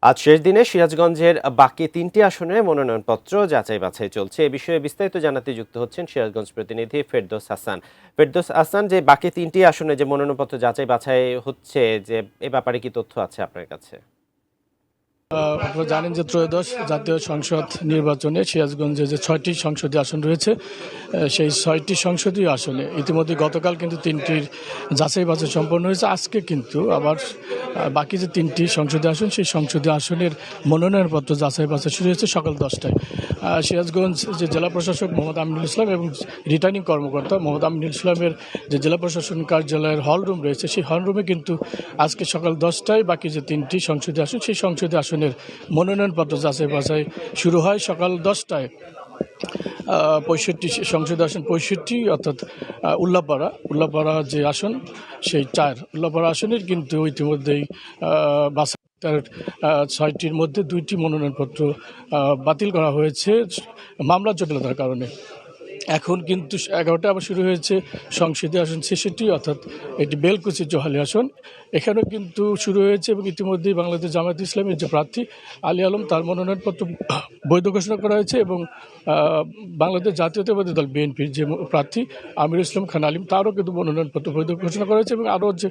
আজ শেষ দিনে সিরাজগঞ্জের বাকি ৩টি আসনে মনোনয়নপত্র যাচাই বাছাই চলছে। এ বিষয়ে বিস্তারিত জানাতে যুক্ত হচ্ছেন সিরাজগঞ্জ প্রতিনিধি ফেরদৌস হাসান। ফেরদৌস হাসান, যে বাকি ৩টি আসনে যে মনোনয়নপত্র যাচাই বাছাই হচ্ছে, যে এ ব্যাপারে কি তথ্য আছে আপনার কাছে? আপনারা জানেন যে ত্রয়োদশ জাতীয় সংসদ নির্বাচনে সিরাজগঞ্জে যে ৬টি সংসদীয় আসন রয়েছে, সেই ৬টি সংসদীয় আসনে ইতিমধ্যে গতকাল কিন্তু ৩টির যাচাই বাছাই সম্পন্ন হয়েছে। আজকে কিন্তু আবার বাকি যে 3টি সংসদীয় আসন, সেই সংসদীয় আসনের মনোনয়নপত্র যাচাই বাছাই শুরু হয়েছে সকাল 10টায়। সিরাজগঞ্জ যে জেলা প্রশাসক মোহাম্মদ আমিনুল ইসলাম এবং রিটার্নিং কর্মকর্তা মোহাম্মদ আমিনুল ইসলামের যে জেলা প্রশাসন কার্যালয়ের হল রুম রয়েছে, সেই হল রুমে কিন্তু আজকে সকাল 10টায় বাকি যে 3টি সংসদীয় আসন, সেই সংসদীয় আসনের মনোনয়নপত্র যাচাই বাছাই শুরু হয় সকাল 10টায়। 65 সংসদীয় আসন 65, অর্থাৎ উল্লাপাড়া যে আসন, সেই 4 উল্লাপাড়া আসনের কিন্তু ইতিমধ্যেই বাছাই তার 6টির মধ্যে 2টি মনোনয়নপত্র বাতিল করা হয়েছে মামলার জটিলতার কারণে। এখন কিন্তু 11টায় আবার শুরু হয়েছে সংসদীয় আসন 66, অর্থাৎ এটি বেলকুচি জোহালি আসন। এখানেও কিন্তু শুরু হয়েছে এবং ইতিমধ্যেই বাংলাদেশ জামায়াত ইসলামের যে প্রার্থী আলী আলম, তার মনোনয়নপত্র বৈধ ঘোষণা করা হয়েছে এবং বাংলাদেশ জাতীয়তাবাদী দল বিএনপির যে প্রার্থী আমির ইসলাম খান আলিম, তারও কিন্তু মনোনয়নপত্র বৈধ ঘোষণা করা হয়েছে এবং আরও যে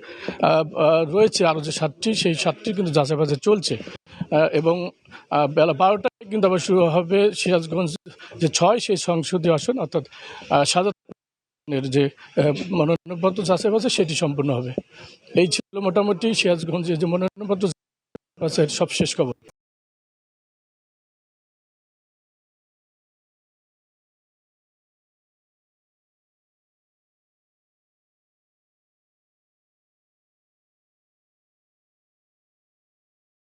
রয়েছে আরও যে 7টি, সেই 7টির কিন্তু যাচাই বাছাই চলছে। এবং বেলা 12টায় কিন্তু আবার শুরু হবে সিরাজগঞ্জ যে 6, সেই সংসদীয় আসন, অর্থাৎ সাজানের যে মনোনয়নপত্র যাচাই বাছাই সেটি সম্পূর্ণ হবে। এই ছিল মোটামুটি সিরাজগঞ্জের যে মনোনয়নপত্র বাছাইয়ের সবশেষ খবর।